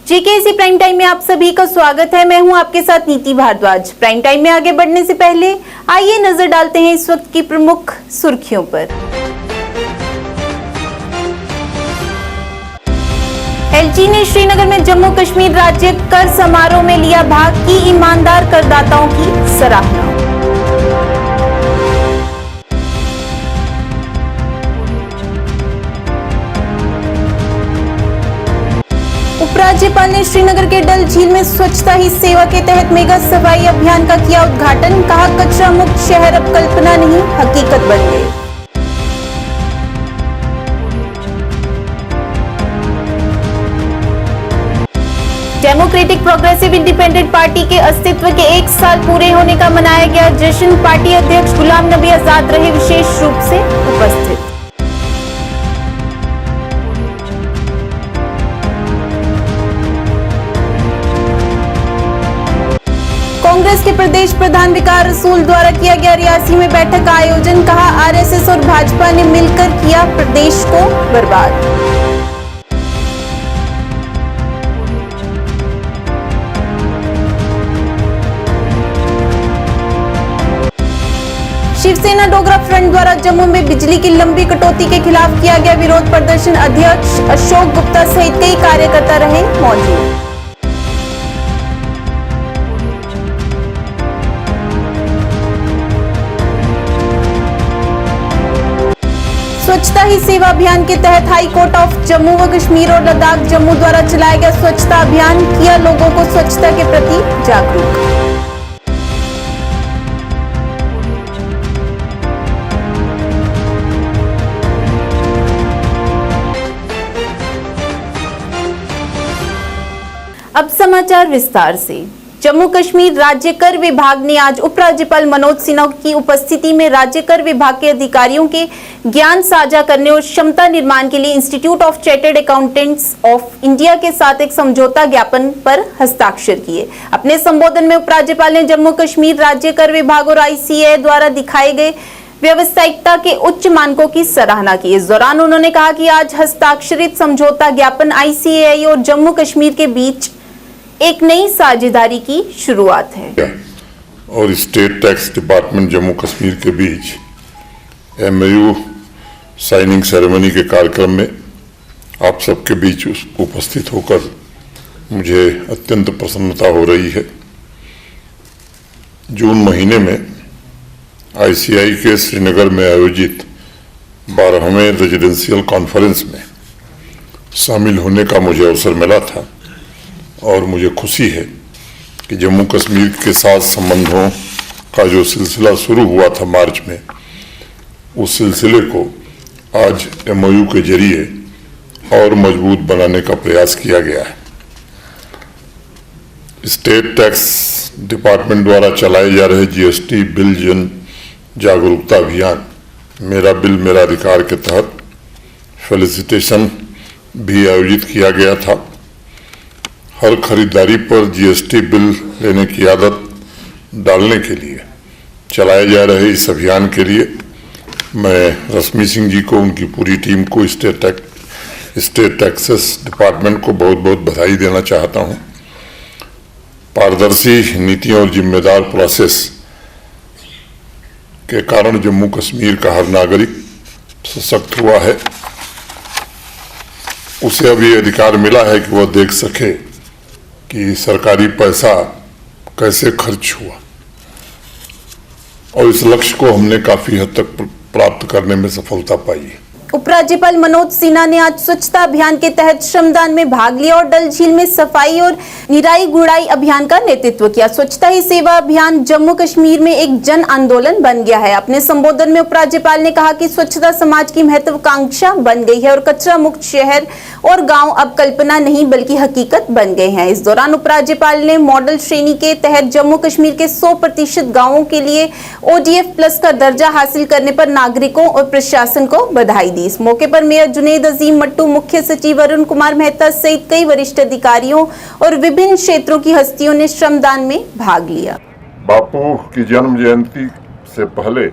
जीकेएससी prime time में आप सभी का स्वागत है। मैं हूं आपके साथ नीति भारद्वाज। प्राइम टाइम में आगे बढ़ने से पहले आइए नजर डालते हैं इस वक्त की प्रमुख सुर्खियों पर। एलजी ने श्रीनगर में जम्मू कश्मीर राज्य कर समारोह में लिया भाग, की ईमानदार करदाताओं की सराहना। उपराज्यपाल ने श्रीनगर के डल झील में स्वच्छता ही सेवा के तहत मेगा सफाई अभियान का किया उद्घाटन। कहा, कचरा मुक्त शहर अब कल्पना नहीं हकीकत बन गए। डेमोक्रेटिक प्रोग्रेसिव इंडिपेंडेंट पार्टी के अस्तित्व के 1 साल पूरे होने का मनाया गया जश्न। पार्टी अध्यक्ष गुलाम नबी आजाद रहे विशेष रूप से उपस्थित। कांग्रेस के प्रदेश प्रधान विकार रसूल द्वारा किया गया रियासी में बैठक का आयोजन। कहा, आरएसएस और भाजपा ने मिलकर किया प्रदेश को बर्बाद। शिवसेना डोगरा फ्रंट द्वारा जम्मू में बिजली की लंबी कटौती के खिलाफ किया गया विरोध प्रदर्शन। अध्यक्ष अशोक गुप्ता सहित कई कार्यकर्ता रहे मौजूद। स्वच्छता ही सेवा अभियान के तहत हाई कोर्ट ऑफ जम्मू व कश्मीर और लद्दाख जम्मू द्वारा चलाया गया स्वच्छता अभियान। किया लोगों को स्वच्छता के प्रति जागरूक। अब समाचार विस्तार से। जम्मू कश्मीर राज्य कर विभाग ने आज उपराज्यपाल मनोज सिन्हा की उपस्थिति में राज्य कर विभाग के अधिकारियों के ज्ञान साझा करने और क्षमता निर्माण के लिए institute of chartered accountants of India के साथ एक समझौता ज्ञापन पर हस्ताक्षर किए। अपने संबोधन में उपराज्यपाल ने जम्मू कश्मीर राज्य कर विभाग और ICAI द्वारा दिखाए गए व्यावसायिकता के उच्च मानकों की सराहना की। इस दौरान उन्होंने कहा कि आज हस्ताक्षरित समझौता ज्ञापन ICAI और जम्मू कश्मीर के बीच एक नई साझेदारी की शुरुआत है। और state tax department Jammu Kashmir के बीच MOU साइनिंग सेरेमनी के कार्यक्रम में आप सबके बीच उपस्थित होकर मुझे अत्यंत प्रसन्नता हो रही है। जून महीने में ICAI के श्रीनगर में आयोजित 12वें रेजिडेंशियल कॉन्फ्रेंस में शामिल होने का मुझे अवसर मिला था और मुझे खुशी है कि जम्मू कश्मीर के साथ संबंधों का जो सिलसिला शुरू हुआ था मार्च में, उस सिलसिले को आज MOU के जरिए और मजबूत बनाने का प्रयास किया गया है। स्टेट टैक्स डिपार्टमेंट द्वारा चलाए जा रहे GST बिल जन जागरूकता अभियान मेरा बिल मेरा अधिकार के तहत फेलिसिटेशन भी आयोजित किया गया था। हर खरीदारी पर GST बिल लेने की आदत डालने के लिए चलाए जा रहे इस अभियान के लिए मैं रश्मि सिंह जी को, उनकी पूरी टीम को, स्टेट टैक्सेस डिपार्टमेंट को बहुत बहुत बधाई देना चाहता हूं। पारदर्शी नीतियों और जिम्मेदार प्रोसेस के कारण जम्मू कश्मीर का हर नागरिक सशक्त हुआ है। उसे अब ये अधिकार मिला है कि वह देख सके कि सरकारी पैसा कैसे खर्च हुआ, और इस लक्ष्य को हमने काफी हद तक प्राप्त करने में सफलता पाई है। उपराज्यपाल मनोज सिन्हा ने आज स्वच्छता अभियान के तहत श्रमदान में भाग लिया और डल झील में सफाई और निराई गुड़ाई अभियान का नेतृत्व किया। स्वच्छता ही सेवा अभियान जम्मू कश्मीर में एक जन आंदोलन बन गया है। अपने संबोधन में उपराज्यपाल ने कहा कि स्वच्छता समाज की महत्वाकांक्षा बन गई है और कचरा मुक्त शहर और गांव अब कल्पना नहीं बल्कि हकीकत बन गए हैं। इस दौरान उपराज्यपाल ने मॉडल श्रेणी के तहत जम्मू कश्मीर के 100% गाँवों के लिए ODF+ का दर्जा हासिल करने पर नागरिकों और प्रशासन को बधाई दी। इस मौके पर मेयर जुनेद अजीम मट्टू, मुख्य सचिव अरुण कुमार मेहता सहित कई वरिष्ठ अधिकारियों और विभिन्न क्षेत्रों की हस्तियों ने श्रमदान में भाग लिया। बापू की जन्म जयंती से पहले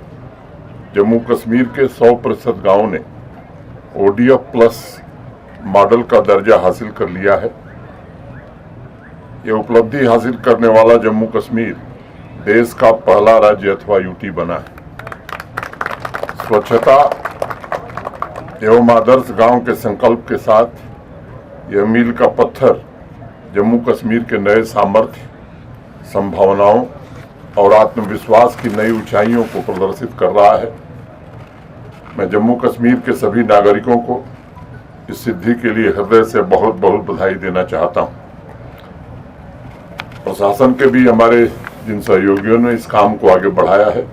जम्मू कश्मीर के 100% गांवों ने ODF+ मॉडल का दर्जा हासिल कर लिया है। ये उपलब्धि हासिल करने वाला जम्मू कश्मीर देश का पहला राज्य अथवा यूटी बना है। स्वच्छता एवं आदर्श गांव के संकल्प के साथ यह मील का पत्थर जम्मू कश्मीर के नए सामर्थ्य, संभावनाओं और आत्मविश्वास की नई ऊंचाइयों को प्रदर्शित कर रहा है। मैं जम्मू कश्मीर के सभी नागरिकों को इस सिद्धि के लिए हृदय से बहुत बहुत बधाई देना चाहता हूं। प्रशासन के भी हमारे जिन सहयोगियों ने इस काम को आगे बढ़ाया है,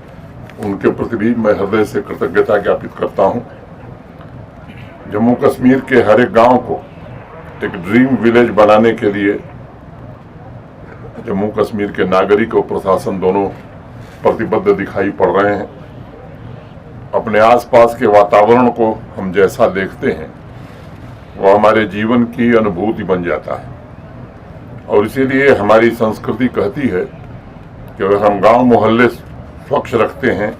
उनके प्रति भी मैं हृदय से कृतज्ञता ज्ञापित करता हूं। जम्मू कश्मीर के हर एक गांव को एक ड्रीम विलेज बनाने के लिए जम्मू कश्मीर के नागरिक और प्रशासन दोनों प्रतिबद्ध दिखाई पड़ रहे हैं। अपने आसपास के वातावरण को हम जैसा देखते हैं वह हमारे जीवन की अनुभूति बन जाता है, और इसीलिए हमारी संस्कृति कहती है कि अगर हम गांव मोहल्ले स्वच्छ रखते हैं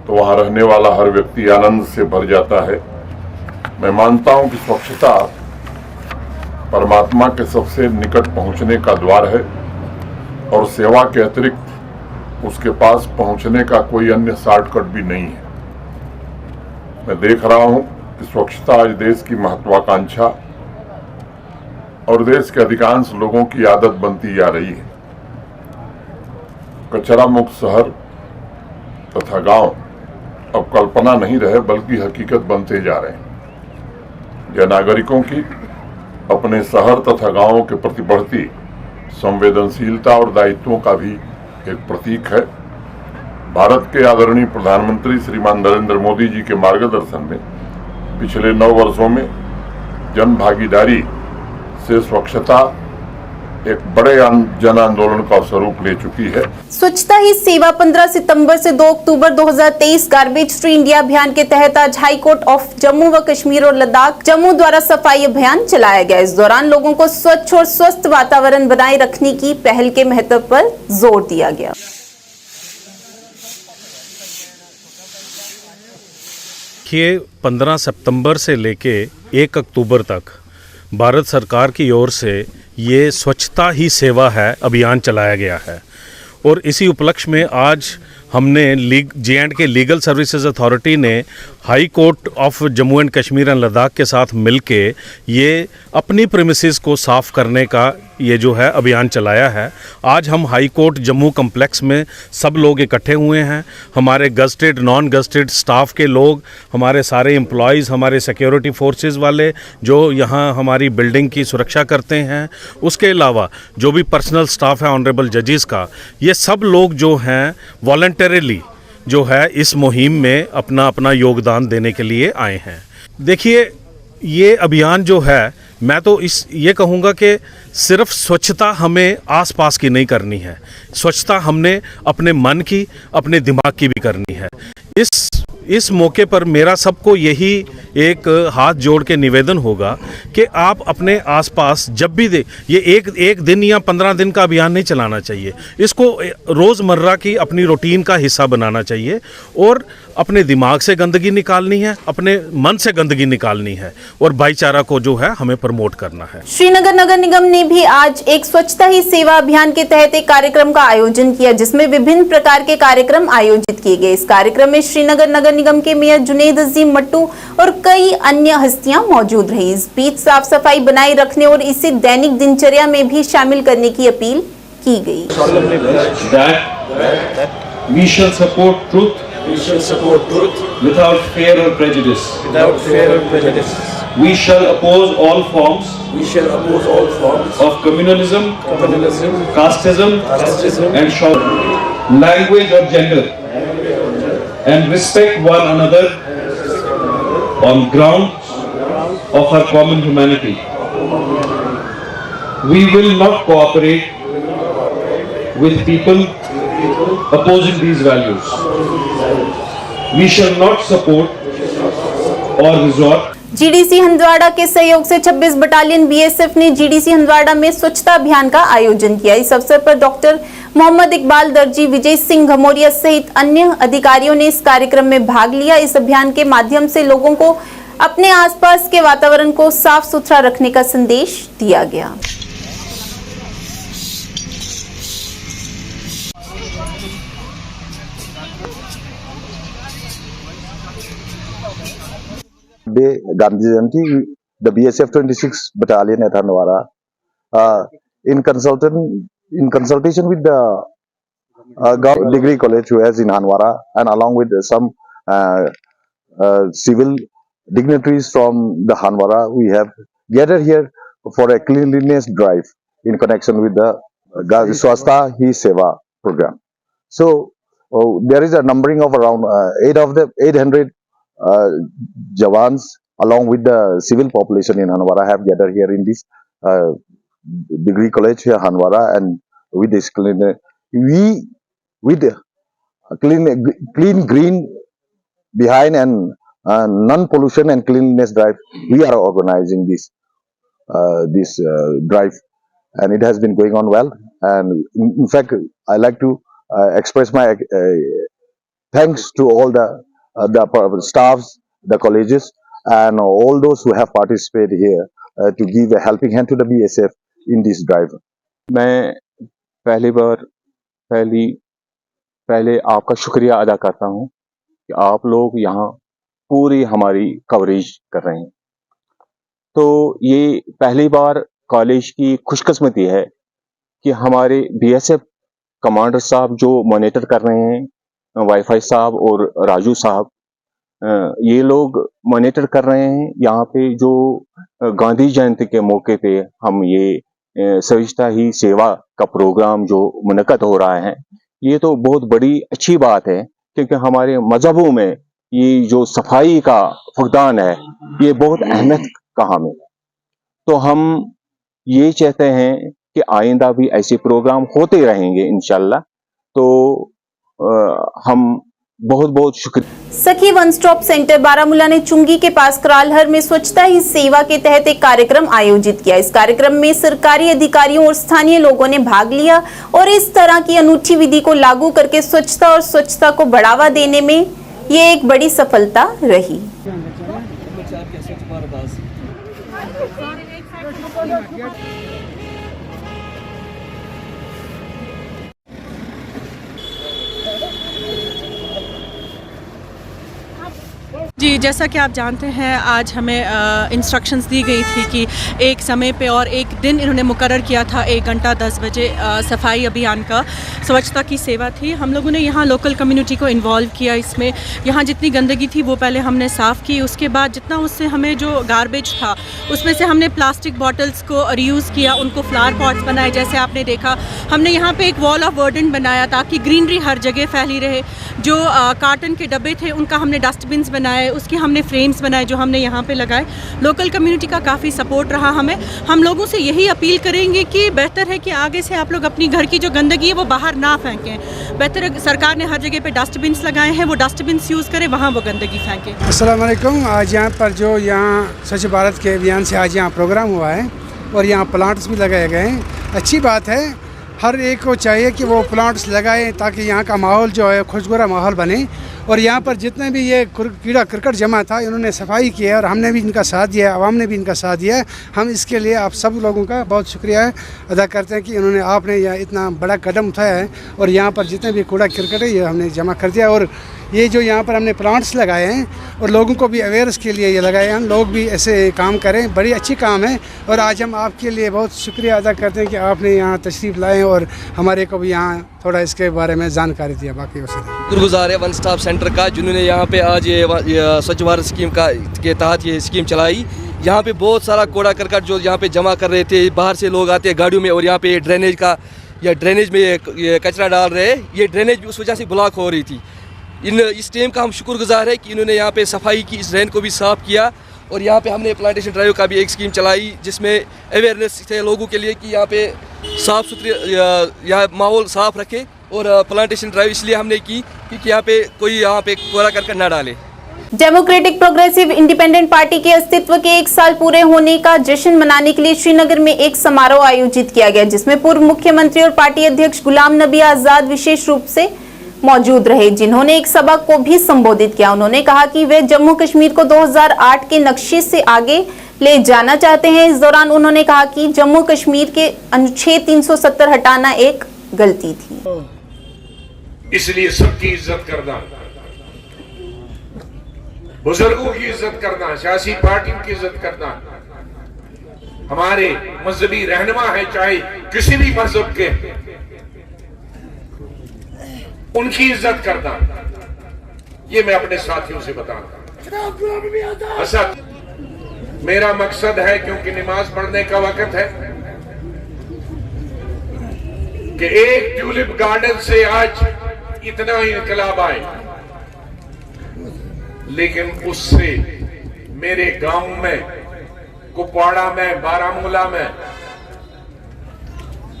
तो वहां रहने वाला हर व्यक्ति आनंद से भर जाता है। मैं मानता हूं कि स्वच्छता परमात्मा के सबसे निकट पहुंचने का द्वार है, और सेवा के अतिरिक्त उसके पास पहुंचने का कोई अन्य शॉर्टकट भी नहीं है। मैं देख रहा हूं कि स्वच्छता आज देश की महत्वाकांक्षा और देश के अधिकांश लोगों की आदत बनती जा रही है। कचरा मुक्त शहर तथा गांव अब कल्पना नहीं रहे बल्कि हकीकत बनते जा रहे हैं। यह नागरिकों की अपने शहर तथा गांवों के प्रति बढ़ती संवेदनशीलता और दायित्वों का भी एक प्रतीक है। भारत के आदरणीय प्रधानमंत्री श्रीमान नरेंद्र मोदी जी के मार्गदर्शन में पिछले 9 वर्षों में जन भागीदारी से स्वच्छता एक बड़े जन आंदोलन का स्वरूप ले चुकी है। स्वच्छता ही सेवा 15 सितंबर से 2 अक्टूबर 2023 गार्बेज फ्री इंडिया अभियान के तहत आज हाई कोर्ट ऑफ जम्मू व कश्मीर और लद्दाख जम्मू द्वारा सफाई अभियान चलाया गया। इस दौरान लोगों को स्वच्छ और स्वस्थ वातावरण बनाए रखने की पहल के महत्व पर जोर दिया गया। देखिए, 15 सितंबर से लेके 1 अक्टूबर तक भारत सरकार की ओर से ये स्वच्छता ही सेवा है अभियान चलाया गया है, और इसी उपलक्ष्य में आज हमने J&K लीगल सर्विसेज अथॉरिटी ने high court of Jammu and Kashmir and Ladakh के साथ मिलके ये अपनी प्रीमिसेस को साफ़ करने का ये जो है अभियान चलाया है। आज हम हाई कोर्ट जम्मू कम्प्लेक्स में सब लोग इकट्ठे हुए हैं। हमारे गज़टेड नॉन गज़टेड स्टाफ के लोग, हमारे सारे एम्प्लॉयज़, हमारे सिक्योरिटी फोर्सेस वाले जो यहाँ हमारी बिल्डिंग की सुरक्षा करते हैं, उसके अलावा जो भी पर्सनल स्टाफ है ऑनरेबल जजेस का, ये सब लोग जो हैं वॉलंटरीली जो है इस मुहिम में अपना अपना योगदान देने के लिए आए हैं। देखिए, ये अभियान जो है, मैं तो ये कहूँगा कि सिर्फ स्वच्छता हमें आसपास की नहीं करनी है, स्वच्छता हमने अपने मन की, अपने दिमाग की भी करनी है। इस मौके पर मेरा सबको यही एक हाथ जोड़ के निवेदन होगा कि आप अपने आसपास जब भी ये एक दिन या 15 दिन का अभियान नहीं चलाना चाहिए, इसको रोज़मर्रा की अपनी रूटीन का हिस्सा बनाना चाहिए, और अपने दिमाग से गंदगी निकालनी है, अपने मन से गंदगी निकालनी है, और भाईचारा को जो है हमें प्रमोट करना है। श्रीनगर नगर निगम ने भी आज एक स्वच्छता ही सेवा अभियान के तहत एक कार्यक्रम का आयोजन किया, जिसमें विभिन्न प्रकार के कार्यक्रम आयोजित किए गए। इस कार्यक्रम में श्रीनगर नगर निगम के मेयर जुनेद अजीम मट्टू और कई अन्य हस्तियां मौजूद रही। इस बीच साफ सफाई बनाए रखने और इसे दैनिक दिनचर्या में भी शामिल करने की अपील की गई। We shall support truth. We shall support truth without fear or prejudice. Without fear or prejudice. We shall oppose all forms. We shall oppose all forms of communalism, casteism, and short language or gender, and respect one another on ground of our common humanity. We will not cooperate with people opposing these values. We shall not support or resort. GDC Handwara के सहयोग से 26 battalion BSF ने GDC Handwara में स्वच्छता अभियान का आयोजन किया। इस अवसर पर डॉक्टर मोहम्मद इकबाल दर्जी, विजय सिंह घमोरिया सहित अन्य अधिकारियों ने इस कार्यक्रम में भाग लिया। इस अभियान के माध्यम से लोगों को अपने आसपास के वातावरण को साफ सुथरा रखने का संदेश दिया गया। Gandhi Jayanti, the BSF 26 Battalion at Handwara, in consultation with the degree college who is in Handwara, and along with some civil dignitaries from the Handwara, we have gathered here for a cleanliness drive in connection with the Swachhta Hi Seva program. So there is a numbering of around 800 Jawans along with the civil population in Handwara have gathered here in this degree college here Handwara, and with this clean green behind and non-pollution and cleanliness drive, we are organizing this drive, and it has been going on well. And in fact, I like to express my thanks to all the staffs, the colleges, and all those who have participated here to give a helping hand to the BSF in this drive. मैं पहले आपका शुक्रिया अदा करता हूं कि आप लोग यहाँ पूरी हमारी कवरेज कर रहे हैं। तो ये पहली बार कॉलेज की खुशकिस्मती है कि हमारे BSF कमांडर साहब जो मॉनिटर कर रहे हैं, वाईफाई साहब और राजू साहब, ये लोग मॉनिटर कर रहे हैं यहाँ पे जो गांधी जयंती के मौके पे हम ये स्वच्छता ही सेवा का प्रोग्राम जो मुनक्कद हो रहा है। ये तो बहुत बड़ी अच्छी बात है, क्योंकि हमारे मजहबों में ये जो सफाई का फुकदान है ये बहुत अहमियत का हामिल है। तो हम ये चाहते हैं कि आइंदा भी ऐसे प्रोग्राम होते रहेंगे इंशाल्लाह। तो हम बहुत बहुत शुक्रिया। सखी वन स्टॉप सेंटर बारामूला ने चुंगी के पास करालहर में स्वच्छता ही सेवा के तहत एक कार्यक्रम आयोजित किया। इस कार्यक्रम में सरकारी अधिकारियों और स्थानीय लोगों ने भाग लिया और इस तरह की अनूठी विधि को लागू करके स्वच्छता को बढ़ावा देने में ये एक बड़ी सफलता रही। जी, जैसा कि आप जानते हैं, आज हमें इंस्ट्रक्शंस दी गई थी कि एक समय पे और एक दिन इन्होंने मुकर्रर किया था 1 घंटा 10 बजे सफाई अभियान का, स्वच्छता की सेवा थी। हम लोगों ने यहाँ लोकल कम्युनिटी को इन्वॉल्व किया इसमें। यहाँ जितनी गंदगी थी वो पहले हमने साफ़ की, उसके बाद जितना उससे हमें जो गार्बेज था उसमें से हमने प्लास्टिक बॉटल्स को रीयूज़ किया, उनको फ्लावर पॉट्स बनाए। जैसे आपने देखा, हमने यहाँ पे एक वॉल ऑफ वर्डन बनाया ताकि ग्रीनरी हर जगह फैली रहे। जो कार्टन के डब्बे थे उनका हमने डस्टबिन्स बनाए, उसकी हमने फ्रेम्स बनाए जो हमने यहाँ पे लगाए। लोकल कम्युनिटी का काफ़ी सपोर्ट रहा हमें। हम लोगों से यही अपील करेंगे कि बेहतर है कि आगे से आप लोग अपनी घर की जो गंदगी है वो बाहर ना फेंकें। बेहतर है, सरकार ने हर जगह पे डस्टबिन्स लगाए हैं, वो डस्टबिन्स यूज़ करें, वहाँ वो गंदगी फेंकें। अस्सलाम वालेकुम। आज यहाँ पर जो यहाँ स्वच्छ भारत के अभियान से आज यहाँ प्रोग्राम हुआ है और यहाँ प्लांट्स भी लगाए गए हैं, अच्छी बात है। हर एक को चाहिए कि वो प्लांट्स लगाएं ताकि यहाँ का माहौल जो है खुशगवार माहौल बने। और यहाँ पर जितने भी ये कीड़ा करकट जमा था, इन्होंने सफाई की है और हमने भी इनका साथ दिया है, आवाम ने भी इनका साथ दिया है। हम इसके लिए आप सब लोगों का बहुत शुक्रिया अदा करते हैं कि इन्होंने आपने यह इतना बड़ा कदम उठाया है और यहाँ पर जितने भी कूड़ा करकट है ये हमने जमा कर दिया। और ये जो यहाँ पर हमने प्लांट्स लगाए हैं और लोगों को भी अवेयरनेस के लिए ये लगाए हैं, लोग भी ऐसे काम करें, बड़ी अच्छी काम है। और आज हम आपके लिए बहुत शुक्रिया अदा करते हैं कि आपने यहाँ तशरीफ़ लाए और हमारे को भी यहाँ थोड़ा इसके बारे में जानकारी दिया। बाकी शुक्रगुजार है वन स्टॉप सेंटर का, जिन्होंने यहाँ पे आज ये स्वच्छ भारत स्कीम के तहत ये स्कीम चलाई। यहाँ पे बहुत सारा कूड़ा करकट जो यहाँ पे जमा कर रहे थे, बाहर से लोग आते हैं गाड़ियों में और यहाँ पे ड्रेनेज में ये कचरा डाल रहे हैं। ये ड्रेनेज भी उस वजह से ब्लॉक हो रही थी। इस टीम का हम शुक्रगुजार है कि इन्होंने यहाँ पे सफाई की, इस ड्रेन को भी साफ़ किया। और यहाँ पे हमने प्लांटेशन ड्राइव का भी एक स्कीम चलाई जिसमें अवेयरनेस थे लोगों के लिए कि यहाँ पे साफ़ सुथरे यहाँ माहौल साफ़ रखे। और प्लांटेशन ड्राइव इसलिए हमने की क्योंकि यहाँ पे कोई यहाँ पे कूड़ा करकट ना डाले। डेमोक्रेटिक प्रोग्रेसिव इंडिपेंडेंट पार्टी के अस्तित्व के 1 साल पूरे होने का जश्न मनाने के लिए श्रीनगर में एक समारोह आयोजित किया गया, जिसमें पूर्व मुख्यमंत्री और पार्टी अध्यक्ष गुलाम नबी आजाद विशेष रूप से मौजूद रहे, जिन्होंने एक सभा को भी संबोधित किया। उन्होंने कहा कि वे जम्मू कश्मीर को 2008 के नक्शे से आगे ले जाना चाहते हैं। इस दौरान उन्होंने कहा कि जम्मू कश्मीर के अनुच्छेद 370 हटाना एक गलती थी। इसलिए सबकी इज्जत करना, बुजुर्गों की इज्जत करना, सियासी पार्टियों की इज्जत करना, हमारे मजहबी रहनुमा है चाहे किसी भी मजहब के, उनकी इज्जत करना, ये मैं अपने साथियों से बताऊंगा। असद, मेरा मकसद है, क्योंकि नमाज पढ़ने का वक्त है, कि एक ट्यूलिप गार्डन से आज इतना इनकलाब आए, लेकिन उससे मेरे गांव में, कुपवाड़ा में, बारामूला में,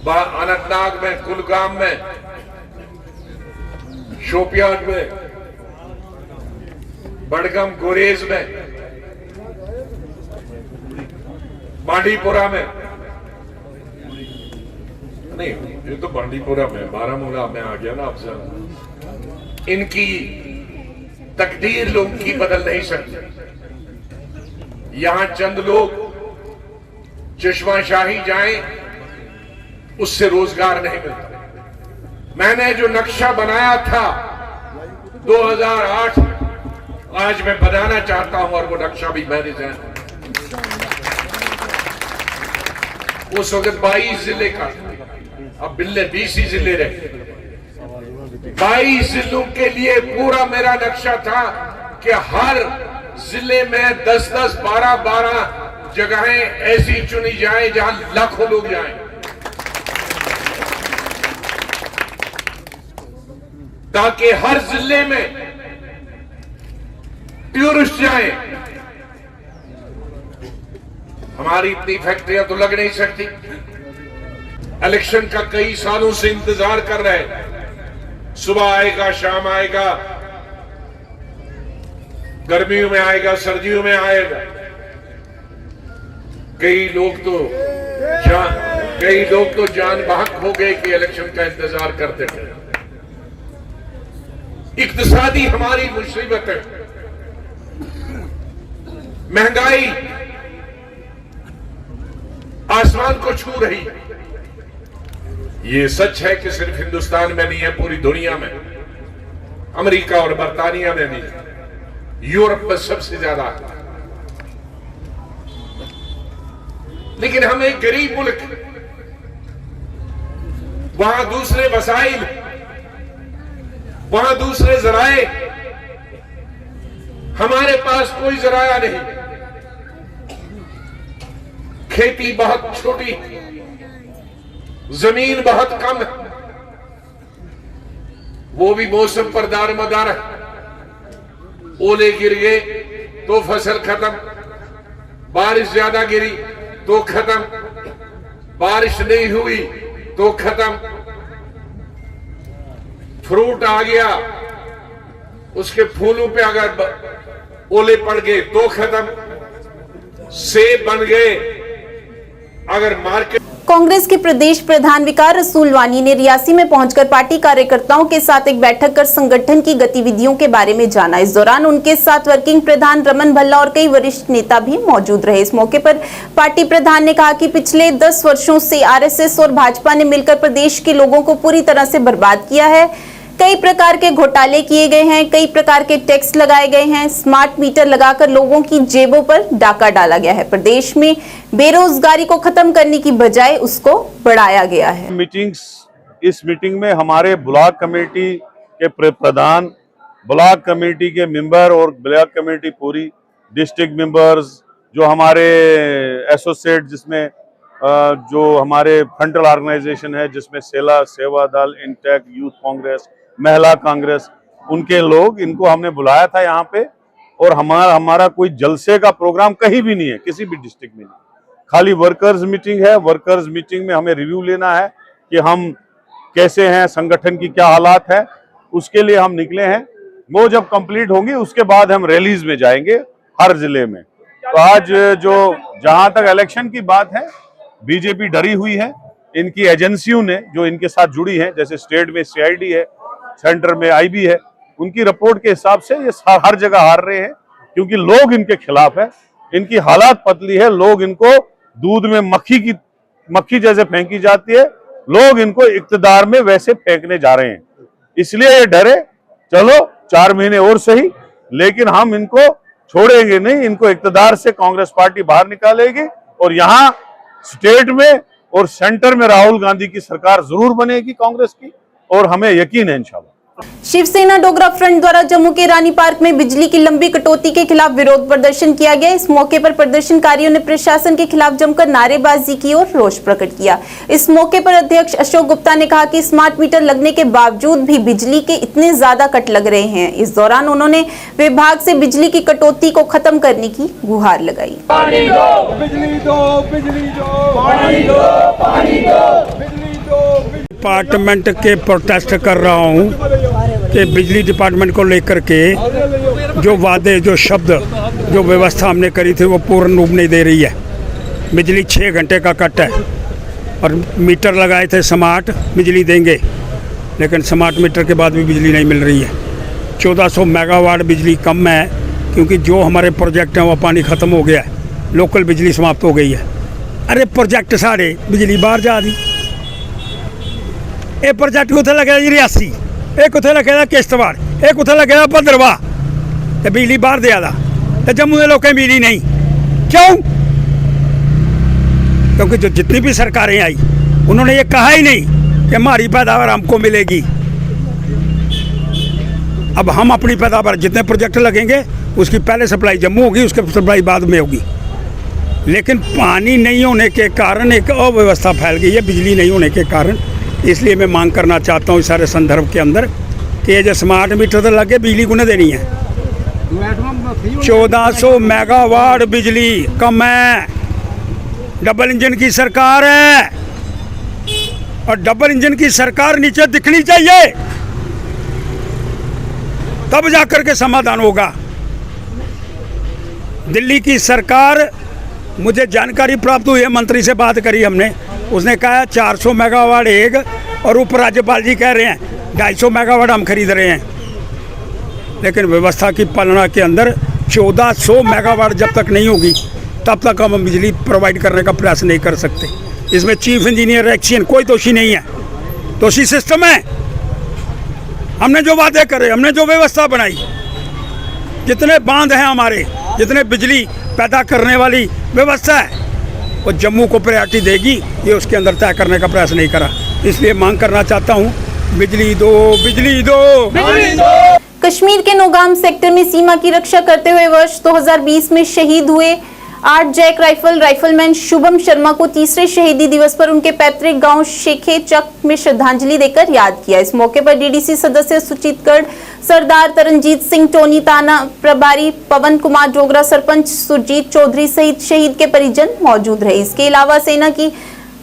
अनंतनाग में, कुलगाम में, शोपियान में, बड़गम गुरेज में, बांडीपुरा में, नहीं ये तो बांडीपुरा में, बारामूला में आ गया ना आपसे, इनकी तकदीर लोग की बदल नहीं सकती। यहां चंद लोग चश्माशाही जाएं, उससे रोजगार नहीं मिलता। मैंने जो नक्शा बनाया था 2008, आज मैं बनाना चाहता हूं, और वो नक्शा भी मैंने जाना, उस वक्त 22 जिले का, अब बिल्ले 20 ही जिले रहे। 22 जिलों के लिए पूरा मेरा नक्शा था कि हर जिले में 10-10, 12-12 जगहें ऐसी चुनी जाएं जहां लाखों लोग जाएं, ताकि हर जिले में टूरिस्ट जाएं। हमारी इतनी फैक्ट्रियां तो लग नहीं सकती। इलेक्शन का कई सालों से इंतजार कर रहे हैं, सुबह आएगा, शाम आएगा, गर्मियों में आएगा, सर्दियों में आएगा। कई लोग तो जान बहक हो गए कि इलेक्शन का इंतजार करते थे। इक्तिसादी हमारी मुसीबत है, महंगाई आसमान को छू रही। ये सच है कि सिर्फ हिंदुस्तान में नहीं है, पूरी दुनिया में, अमेरिका और बर्तानिया में नहीं, यूरोप में सबसे ज्यादा। लेकिन हम एक गरीब मुल्क, वहां दूसरे वसाइल, वहां दूसरे जराए, हमारे पास कोई जराया नहीं। खेती बहुत छोटी, जमीन बहुत कम है, वो भी मौसम पर दारमदार है। ओले गिर गए तो फसल खत्म, बारिश ज्यादा गिरी तो खत्म, बारिश नहीं हुई तो खत्म। फ्रूट आ गया, उसके फूलों पे अगर ओले पड़ गए तो खत्म, सेब बन गए अगर मार्केट। कांग्रेस के प्रदेश प्रधान विकार रसूलवानी ने रियासी में पहुंचकर पार्टी कार्यकर्ताओं के साथ एक बैठक कर संगठन की गतिविधियों के बारे में जाना। इस दौरान उनके साथ वर्किंग प्रधान रमन भल्ला और कई वरिष्ठ नेता भी मौजूद रहे। इस मौके पर पार्टी प्रधान ने कहा कि पिछले 10 वर्षों से आरएसएस और भाजपा ने मिलकर प्रदेश के लोगों को पूरी तरह से बर्बाद किया है। कई प्रकार के घोटाले किए गए हैं, कई प्रकार के टैक्स लगाए गए हैं, स्मार्ट मीटर लगाकर लोगों की जेबों पर डाका डाला गया है। प्रदेश में बेरोजगारी को खत्म करने की बजाय उसको बढ़ाया गया है। इस मीटिंग में हमारे ब्लॉक कमेटी के प्रधान, ब्लॉक कमेटी के मेंबर और ब्लॉक कमेटी पूरी, डिस्ट्रिक्ट मेंबर्स, जो हमारे एसोसिएट, जिसमें जो हमारे फ्रंटल ऑर्गेनाइजेशन है, जिसमें सेला, सेवा दल, इंटेक, यूथ कांग्रेस, महिला कांग्रेस, उनके लोग, इनको हमने बुलाया था यहाँ पे। और हमारा कोई जलसे का प्रोग्राम कहीं भी नहीं है, किसी भी डिस्ट्रिक्ट में नहीं, खाली वर्कर्स मीटिंग है। वर्कर्स मीटिंग में हमें रिव्यू लेना है कि हम कैसे हैं, संगठन की क्या हालात है, उसके लिए हम निकले हैं। वो जब कंप्लीट होंगी उसके बाद हम रैलीज में जाएंगे हर जिले में। तो आज जो जहां तक इलेक्शन की बात है, बीजेपी डरी हुई है। इनकी एजेंसियों ने जो इनके साथ जुड़ी हैं, जैसे स्टेट में सीआईडी है, सेंटर में आईबी है, उनकी रिपोर्ट के हिसाब से ये हर जगह हार रहे हैं, क्योंकि लोग इनके खिलाफ है। इनकी हालात पतली है, लोग इनको दूध में मक्खी जैसे फेंकी जाती है, लोग इनको इक्तदार में वैसे फेंकने जा रहे हैं। इसलिए ये डरे। चलो 4 महीने और सही, लेकिन हम इनको छोड़ेंगे नहीं। इनको इक़्तिदार से कांग्रेस पार्टी बाहर निकालेगी और यहाँ स्टेट में और सेंटर में राहुल गांधी की सरकार जरूर बनेगी कांग्रेस की, और हमें यकीन है इंशाल्लाह। शिवसेना डोगरा फ्रंट द्वारा जम्मू के रानी पार्क में बिजली की लंबी कटौती के खिलाफ विरोध प्रदर्शन किया गया। इस मौके पर प्रदर्शनकारियों ने प्रशासन के खिलाफ जमकर नारेबाजी की और रोष प्रकट किया। इस मौके पर अध्यक्ष अशोक गुप्ता ने कहा कि स्मार्ट मीटर लगने के बावजूद भी बिजली के इतने ज्यादा कट लग रहे हैं। इस दौरान उन्होंने विभाग से बिजली की कटौती को खत्म करने की गुहार लगाई। पानी दो, बिजली दो, बिजली दो, पानी दो, पानी दो, बिजली दो। डिपार्टमेंट के प्रोटेस्ट कर रहा हूँ कि बिजली डिपार्टमेंट को लेकर के जो वादे, जो शब्द, जो व्यवस्था हमने करी थी वो पूर्ण रूप नहीं दे रही है। बिजली 6 घंटे का कट है और मीटर लगाए थे स्मार्ट बिजली देंगे, लेकिन स्मार्ट मीटर के बाद भी बिजली नहीं मिल रही है। 1400 मेगावाट बिजली कम है क्योंकि जो हमारे प्रोजेक्ट हैं वो पानी ख़त्म हो गया है, लोकल बिजली समाप्त हो गई है। अरे प्रोजेक्ट सारे बिजली बाहर जा दी। ये प्रोजेक्ट उत्थे लगे जी रियासी, एक उत्थे लगे किश्तवाड़, एक उत्थे लगे भद्रवाह, तो बिजली बाहर दिया था तो जम्मू के लोगों बिजली नहीं। क्यों? क्योंकि जो जितनी भी सरकारें आई उन्होंने ये कहा ही नहीं कि हमारी पैदावार हमको मिलेगी। अब हम अपनी पैदावार, जितने प्रोजेक्ट लगेंगे उसकी पहले सप्लाई जम्मू होगी, उसके सप्लाई बाद में होगी। लेकिन पानी नहीं होने के कारण एक अव्यवस्था फैल गई है, बिजली नहीं होने के कारण। इसलिए मैं मांग करना चाहता हूँ इस सारे संदर्भ के अंदर कि ये जो स्मार्ट मीटर तो लगे, बिजली को न देनी है। 1400 मेगावाट बिजली कम है। डबल इंजन की सरकार है और डबल इंजन की सरकार नीचे दिखनी चाहिए, तब जाकर के समाधान होगा। दिल्ली की सरकार, मुझे जानकारी प्राप्त हुई है, मंत्री से बात करी हमने, उसने कहा 400 मेगावाट एक, और ऊपर राज्यपाल जी कह रहे हैं 250 मेगावाट हम खरीद रहे हैं। लेकिन व्यवस्था की पालना के अंदर 1400 मेगावाट जब तक नहीं होगी तब तक हम बिजली प्रोवाइड करने का प्रयास नहीं कर सकते। इसमें चीफ इंजीनियर एक्शन कोई दोषी नहीं है, दोषी सिस्टम है। हमने जो वादे करे, हमने जो व्यवस्था बनाई, जितने बांध हैं हमारे, जितने बिजली पैदा करने वाली व्यवस्था है, वो जम्मू को प्रायोरिटी देगी, ये उसके अंदर तय करने का प्रयास नहीं करा। इसलिए मांग करना चाहता हूँ, बिजली दो, बिजली दो, बिजली दो। कश्मीर के नौगाम सेक्टर में सीमा की रक्षा करते हुए वर्ष 2020 में शहीद हुए 8 जैक राइफलमैन शुभम शर्मा को तीसरे शहीदी दिवस पर उनके पैतृक गांव शेखे चक में श्रद्धांजलि देकर याद किया। इस मौके पर डीडीसी सदस्य सुचित गढ़, सरदार तरनजीत सिंह, टोनी ताना प्रभारी, पवन कुमार डोगरा, सरपंच सुरजीत चौधरी सहित शहीद के परिजन मौजूद रहे। इसके अलावा सेना की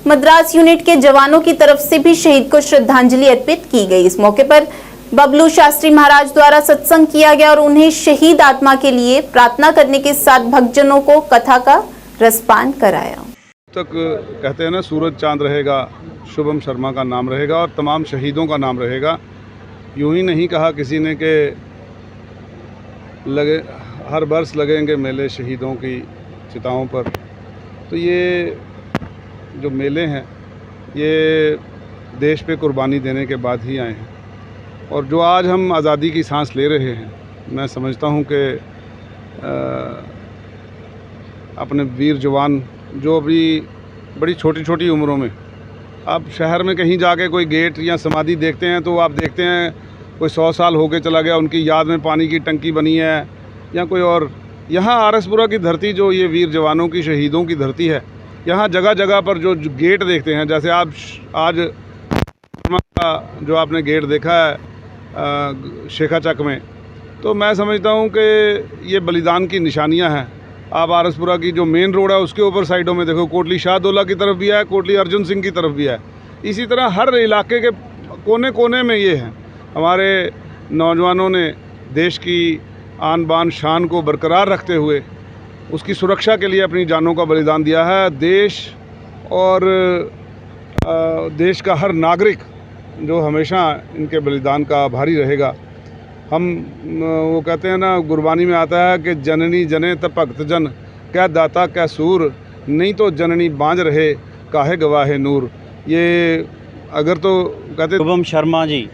मद्रास यूनिट के जवानों की तरफ से भी शहीद को श्रद्धांजलि अर्पित की गई। इस मौके पर बबलू शास्त्री महाराज द्वारा सत्संग किया गया और उन्हें शहीद आत्मा के लिए प्रार्थना करने के साथ भक्तजनों को कथा का रसपान कराया। तक कहते हैं ना, सूरज चांद रहेगा, शुभम शर्मा का नाम रहेगा और तमाम शहीदों का नाम रहेगा। यूं ही नहीं कहा किसी ने कि लगे हर बरस लगेंगे मेले शहीदों की चिताओं पर। तो ये जो मेले हैं ये देश पे कुर्बानी देने के बाद ही आए हैं, और जो आज हम आज़ादी की सांस ले रहे हैं, मैं समझता हूँ कि अपने वीर जवान जो अभी बड़ी छोटी छोटी उम्रों में, आप शहर में कहीं जाके कोई गेट या समाधि देखते हैं तो आप देखते हैं कोई 100 साल हो के चला गया, उनकी याद में पानी की टंकी बनी है या कोई और। यहाँ आरसपुरा की धरती जो ये वीर जवानों की, शहीदों की धरती है, यहाँ जगह जगह पर जो गेट देखते हैं, जैसे आप आज जो आपने गेट देखा है शेखा चक में, तो मैं समझता हूँ कि ये बलिदान की निशानियाँ हैं। आप आरसपुरा की जो मेन रोड है उसके ऊपर साइडों में देखो, कोटली शाहदौला की तरफ भी है, कोटली अर्जुन सिंह की तरफ भी है। इसी तरह हर इलाके के कोने कोने में ये है। हमारे नौजवानों ने देश की आन बान शान को बरकरार रखते हुए उसकी सुरक्षा के लिए अपनी जानों का बलिदान दिया है। देश और देश का हर नागरिक जो हमेशा इनके बलिदान का आभारी रहेगा। हम वो कहते हैं ना, गुरबानी में आता है कि जननी जने त भक्त जन, क्या दाता क्या सूर, नहीं तो जननी बांझ रहे काहे गवाहे नूर। ये अगर तो कहते शुभम शर्मा जी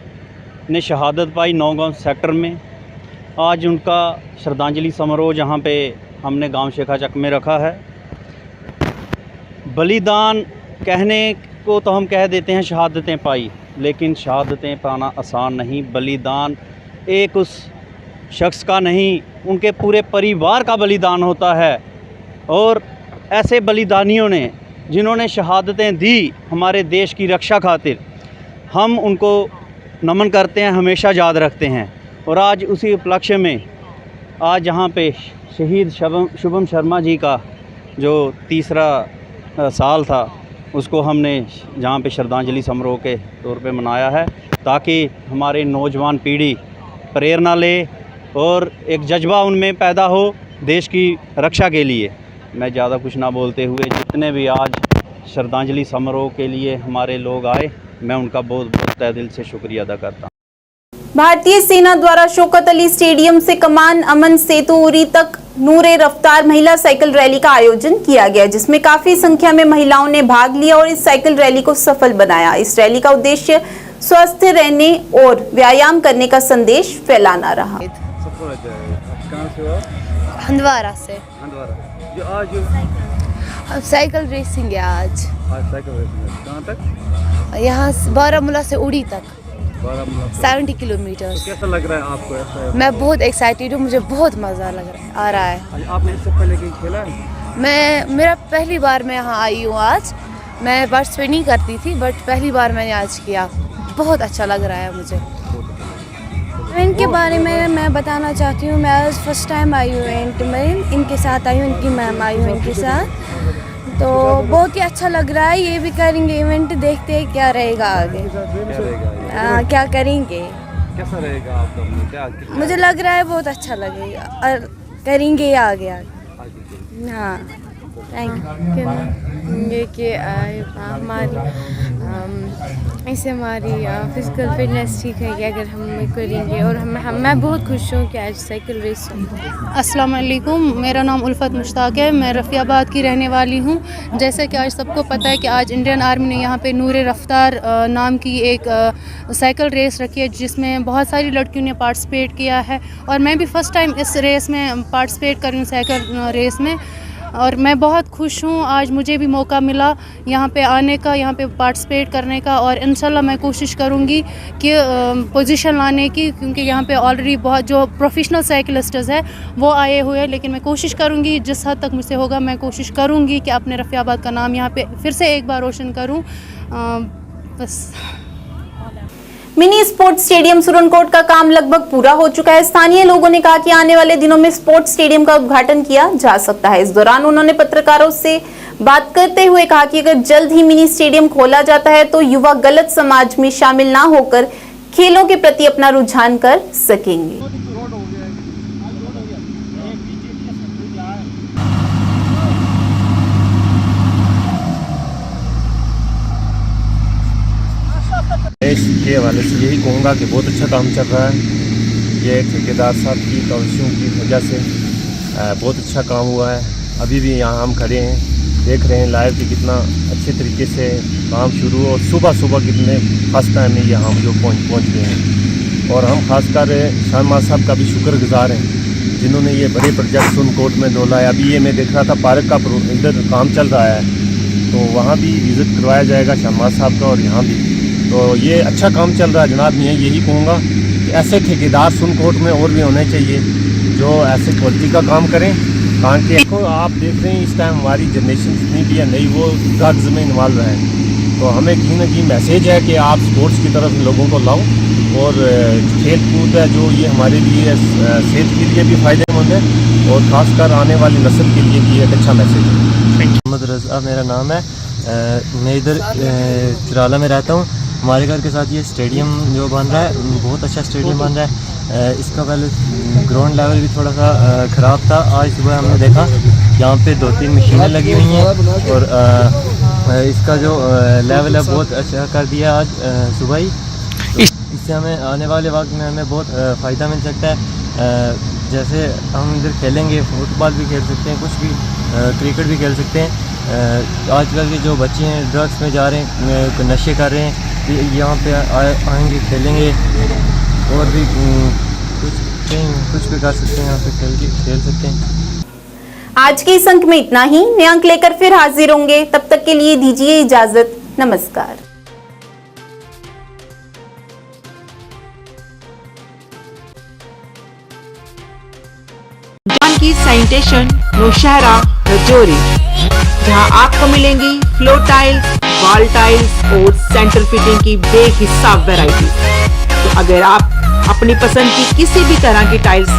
ने शहादत पाई नौगांव सेक्टर में, आज उनका श्रद्धांजलि समारोह जहाँ पे हमने गांव शेखाचक में रखा है। बलिदान कहने को तो हम कह देते हैं शहादतें पाई, लेकिन शहादतें पाना आसान नहीं। बलिदान एक उस शख्स का नहीं, उनके पूरे परिवार का बलिदान होता है। और ऐसे बलिदानियों ने जिन्होंने शहादतें दी हमारे देश की रक्षा खातिर, हम उनको नमन करते हैं, हमेशा याद रखते हैं। और आज उसी उपलक्ष्य में आज यहाँ पे शहीद शुभम शर्मा जी का जो 3रा साल था, उसको हमने जहाँ पे श्रद्धांजलि समारोह के तौर पे मनाया है, ताकि हमारे नौजवान पीढ़ी प्रेरणा ले और एक जज्बा उनमें पैदा हो देश की रक्षा के लिए। मैं ज़्यादा कुछ ना बोलते हुए, जितने भी आज श्रद्धांजलि समारोह के लिए हमारे लोग आए, मैं उनका बहुत बहुत तहे दिल से शुक्रिया अदा करता हूँ। भारतीय सेना द्वारा शौकत अली स्टेडियम से कमान अमन सेतु उरी तक नूरे रफ्तार महिला साइकिल रैली का आयोजन किया गया, जिसमें काफी संख्या में महिलाओं ने भाग लिया और इस साइकिल रैली को सफल बनाया। इस रैली का उद्देश्य स्वस्थ रहने और व्यायाम करने का संदेश फैलाना रहा। हंदवारा से। साइकिल रेसिंग है आज साइकिल रेसिंग है। कहाँ तक? यहाँ बारामूला से उड़ी तक 70 किलोमीटर। तो कैसा लग रहा है आपको? ऐसा मैं बहुत एक्साइटेड हूँ, मुझे बहुत मज़ा आ रहा है। आपने इससे पहले कहीं खेला है? मेरा पहली बार मैं यहाँ आई हूँ आज। मैं पार्टिसिपेट नहीं करती थी, बट पहली बार मैंने आज किया। बहुत अच्छा लग रहा है मुझे। इवेंट के बारे में मैं बताना चाहती हूँ। मैं आज फर्स्ट टाइम आई हूँ इवेंट में, इनके साथ आई हूँ, इनकी मैम आई हूँ इनके साथ, तो बहुत ही अच्छा लग रहा है। ये भी करेंगे इवेंट, देखते हैं क्या रहेगा आगे, क्या करेंगे, कैसा रहेगा आपका? क्या मुझे लग रहा है बहुत अच्छा लगेगा और करेंगे आगे आगे। हाँ, थैंक यू। ये कि इससे हमारी फिजिकल फिटनेस ठीक है कि अगर हम करेंगे, और मैं बहुत खुश हूँ कि आज साइकिल रेस। अस्सलाम वालेकुम, मेरा नाम उल्फत मुश्ताक है, मैं रफ़ियाबाद की रहने वाली हूँ। जैसे कि आज सबको पता है कि आज इंडियन आर्मी ने यहाँ पे नूरे रफ्तार नाम की एक साइकिल रेस रखी है, जिसमें बहुत सारी लड़कियों ने पार्टिसिपेट किया है, और मैं भी फ़र्स्ट टाइम इस रेस में पार्टिसिपेट कर रही हूँ, साइकिल रेस में। और मैं बहुत खुश हूँ, आज मुझे भी मौका मिला यहाँ पे आने का, यहाँ पे पार्टिसिपेट करने का, और इंशाल्लाह मैं कोशिश करूँगी कि पोजीशन लाने की, क्योंकि यहाँ पे ऑलरेडी बहुत जो प्रोफेशनल साइकिलिस्ट्स हैं वो आए हुए हैं, लेकिन मैं कोशिश करूँगी जिस हद तक मुझसे होगा, मैं कोशिश करूँगी कि अपने रफ़ियाबाद का नाम यहाँ पे फिर से एक बार रोशन करूँ। बस। मिनी स्पोर्ट्स स्टेडियम सुरनकोट का काम लगभग पूरा हो चुका है। स्थानीय लोगों ने कहा कि आने वाले दिनों में स्पोर्ट्स स्टेडियम का उद्घाटन किया जा सकता है। इस दौरान उन्होंने पत्रकारों से बात करते हुए कहा कि अगर जल्द ही मिनी स्टेडियम खोला जाता है तो युवा गलत समाज में शामिल ना होकर खेलों के प्रति अपना रुझान कर सकेंगे। देश के हवाले से यही कहूँगा कि बहुत अच्छा काम चल रहा है। ये ठेकेदार साहब की काविशों की वजह से बहुत अच्छा काम हुआ है। अभी भी यहाँ हम खड़े हैं, देख रहे हैं लाइव कि कितना अच्छे तरीके से काम शुरू हो, और सुबह सुबह कितने खास टाइम में यहाँ हम जो पहुँच गए हैं। और हम खासकर शर्मा साहब का भी शुक्रगुजार हैं, जिन्होंने ये बड़े प्रोजेक्ट सुरनकोट में डोला है। अभी ये मैं देख रहा था पार्क का इधर काम चल रहा है, तो वहाँ भी विज़िट करवाया जाएगा शर्मा साहब का, और यहाँ भी। तो ये अच्छा काम चल रहा है जनाब। मैं यही कहूँगा कि ऐसे ठेकेदार सुरनकोट में और भी होने चाहिए जो ऐसे क्वालिटी का काम करें, ताकि देखो आप देख रहे हैं इस टाइम हमारी जनरेशन जितनी भी है नई, वो ड्रग्स में इन्वॉल्व है। तो हमें कहीं ना कहीं मैसेज है कि आप स्पोर्ट्स की तरफ लोगों को लाओ, और खेल कूद है जो ये हमारे लिए सेहत के लिए भी फ़ायदेमंद है, और ख़ासकर आने वाली नस्ल के लिए भी एक अच्छा मैसेज है। मोहम्मद रज़ा मेरा नाम है, मैं इधर चिराला में रहता हूँ। हमारे घर के साथ ये स्टेडियम जो बन रहा है, बहुत अच्छा स्टेडियम बन रहा है। इसका पहले ग्राउंड लेवल भी थोड़ा सा ख़राब था। आज सुबह हमने देखा यहाँ पे 2-3 मशीनें लगी हुई हैं, और इसका जो लेवल है बहुत अच्छा कर दिया आज सुबह ही। इससे हमें आने वाले वक्त में हमें बहुत फ़ायदा मिल सकता है। जैसे हम इधर खेलेंगे, फुटबॉल भी खेल सकते हैं, कुछ भी क्रिकेट भी खेल सकते हैं। आजकल के जो बच्चे हैं ड्रग्स में जा रहे हैं, नशे कर रहे हैं, यहाँ पे आएंगे, खेलेंगे, और भी कुछ भी कर सकते हैं, यहाँ पे खेल सकते हैं। आज के इस अंक में इतना ही। नए अंक लेकर फिर हाजिर होंगे, तब तक के लिए दीजिए इजाजत। नमस्कार। जानकी सैनिटेशन नौशहरा रजौरी, जहां आपको मिलेंगी फ्लोर टाइल्स, वॉल टाइल्स और सेंटर फिटिंग की बेहिसाब वैरायटी। तो अगर आप अपनी पसंद की किसी भी तरह की टाइल्स